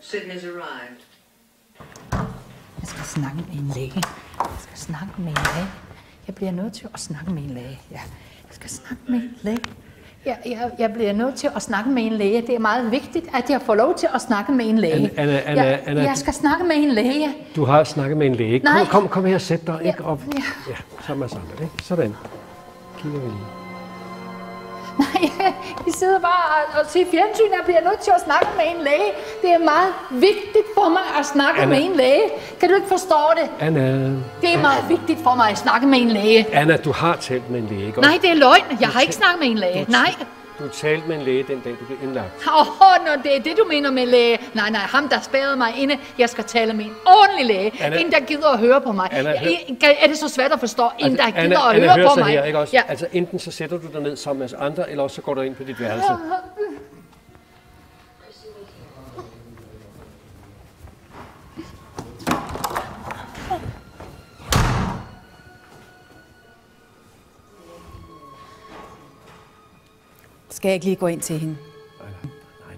Sydney's arrived. Jeg skal snakke med en læge. Jeg bliver nødt til at snakke med en læge. Ja. Jeg skal snakke med en læge. Jeg bliver nødt til at snakke med en læge. Det er meget vigtigt, at jeg får lov til at snakke med en læge. Anna, jeg skal snakke med en læge. Du har snakket med en læge. Nej. Kom her og sæt dig. Ikke op. Ja, sammen med sammen. Ikke? Sådan. Kigger vi lige. Nej, vi sidder bare og ser fjernsyn. Jeg bliver nødt til at snakke med en læge. Det er meget vigtigt for mig at snakke med en læge. Kan du ikke forstå det? Anna. Det er meget vigtigt for mig at snakke med en læge. Anna, du har talt med en læge, ikke? Nej, det er løgn. Jeg har ikke snakket med en læge. Nej. Du talte med en læge den dag, du blev indlagt. Det er det, du mener med læge. Nej, ham, der spærrede mig inde. Jeg skal tale med en ordentlig læge. Anna, en, der gider at høre på mig. Anna, er det så svært at forstå? En, der gider at Anna, høre på mig. Her, ikke også? Ja. Altså, enten så sætter du dig ned sammen med os andre, eller også så går du ind på dit værelse. Skal jeg ikke lige gå ind til hende? Nej.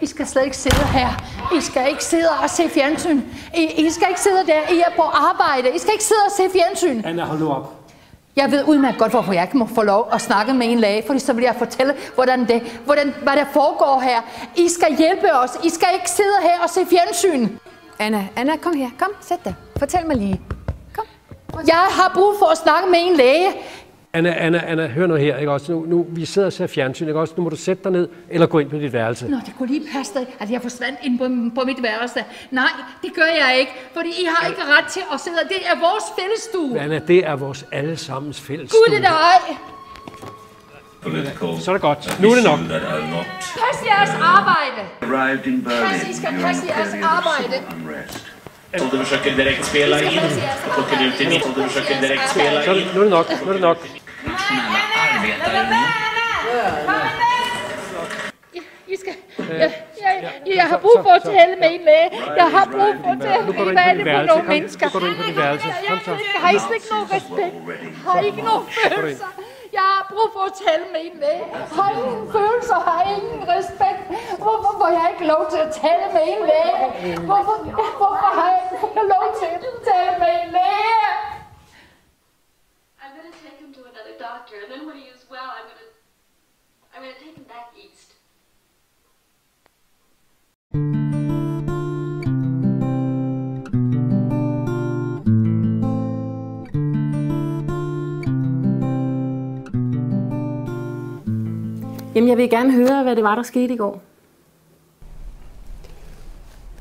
I skal slet ikke sidde her. I skal ikke sidde og se fjernsyn. I skal ikke sidde der. I er på arbejde. I skal ikke sidde og se fjernsyn. Anna, hold nu op. Jeg ved udmærket godt, hvorfor jeg ikke må få lov at snakke med en læge, fordi så vil jeg fortælle, hvad der foregår her. I skal hjælpe os. I skal ikke sidde her og se fjernsyn. Anna, kom her. Kom, sæt dig. Fortæl mig lige. Kom. Jeg har brug for at snakke med en læge. Anna, hør nu her, ikke også? Nu vi sidder og ser fjernsyn, ikke også? Nu må du sætte dig ned, eller gå ind på dit værelse. Nå, det kunne lige passe dig, at jeg forsvandt ind på mit værelse. Nej, det gør jeg ikke, fordi I har ikke ret til at sidde. Det er vores fællesstue. Anna, det er vores allesammens fællesstue. Gud, det er ej. Så er det godt. Nu er det nok. Pas jeres arbejde. I skal passe jeres arbejde. Om du försöker direkt spela in och plockar ut i mitt. Om du försöker direkt spela in. Nu er det nok. Jeg har brug for at tale med en læge. Jeg har brug for at tale med hvad er det for nogle mennesker. Nu går du ind på dit værelse. Har I slet ikke nogen respekt? Har I ikke nogen følelser? Jeg har brug for at tale med en læge. Har I ingen følelser? Har I ingen respekt? Hvorfor får jeg ikke lov til at tale med en læge? Hvorfor har jeg ikke lov til at tale med en læge? I'm going to take him to another doctor, and then when he is well, I'm going to take him back east. Jamen, jeg vil gerne høre, hvad det var, der skete i går.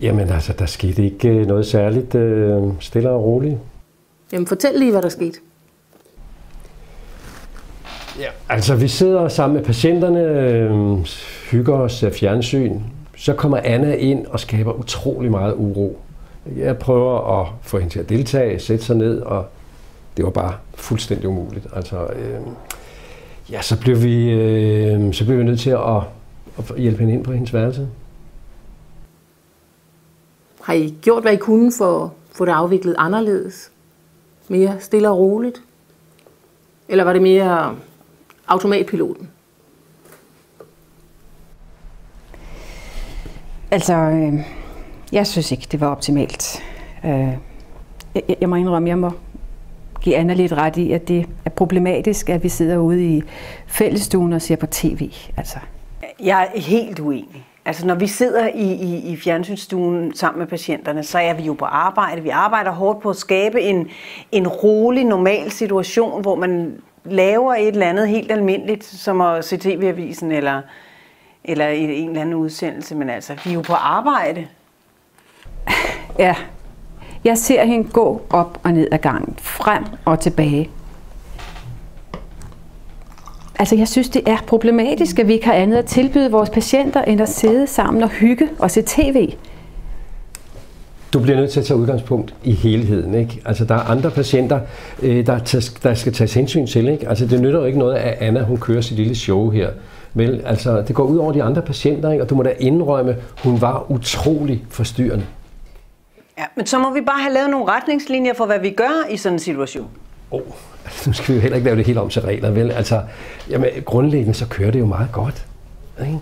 Jamen altså, der skete ikke noget særligt stille og roligt. Jamen, fortæl lige, hvad der skete. Ja, altså vi sidder sammen med patienterne, hygger os af fjernsyn. Så kommer Anna ind og skaber utrolig meget uro. Jeg prøver at få hende til at deltage, sætte sig ned, og det var bare fuldstændig umuligt. Altså, ja, så blev vi nødt til at hjælpe hende ind på hendes værelse. Har I gjort, hvad I kunne for at få det afviklet anderledes? Mere stille og roligt? Eller var det mere automatpiloten? Altså, jeg synes ikke, det var optimalt. Jeg må indrømme, jeg må give Anna lidt ret i, at det er problematisk, at vi sidder ude i fællesstuen og ser på tv. Altså. Jeg er helt uenig. Altså, når vi sidder i fjernsynsstuen sammen med patienterne, så er vi jo på arbejde. Vi arbejder hårdt på at skabe en rolig, normal situation, hvor man laver et eller andet helt almindeligt, som at se TV-avisen eller en eller anden udsendelse. Men altså, vi er jo på arbejde. Ja, jeg ser hende gå op og ned ad gangen, frem og tilbage. Altså, jeg synes, det er problematisk, at vi ikke har andet at tilbyde vores patienter, end at sidde sammen og hygge og se tv. Du bliver nødt til at tage udgangspunkt i helheden, ikke? Altså, der er andre patienter, der skal tages hensyn til, ikke? Altså, det nytter jo ikke noget, at Anna, hun kører sit lille show her. Vel, altså, det går ud over de andre patienter, ikke? Og du må da indrømme, hun var utrolig forstyrrende. Ja, men så må vi bare have lavet nogle retningslinjer for, hvad vi gør i sådan en situation. Nu skal vi jo heller ikke lave det helt om til regler, vel? Altså, jamen, grundlæggende så kører det jo meget godt, ikke?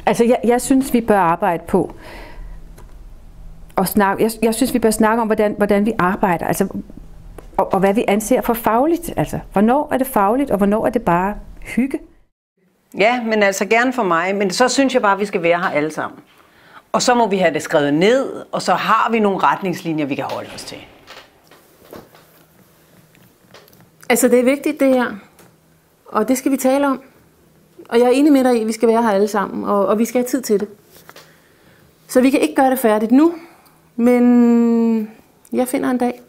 Altså, jeg synes, vi bør arbejde på og snakke. Jeg synes, vi bør snakke om, hvordan vi arbejder, altså, og hvad vi anser for fagligt. Altså, hvornår er det fagligt, og hvornår er det bare hygge? Ja, men altså gerne for mig, men så synes jeg bare, at vi skal være her alle sammen. Og så må vi have det skrevet ned, og så har vi nogle retningslinjer, vi kan holde os til. Altså, det er vigtigt, det her. Og det skal vi tale om. Og jeg er enig med dig i, at vi skal være her alle sammen, og vi skal have tid til det. Så vi kan ikke gøre det færdigt nu, men jeg finder en dag.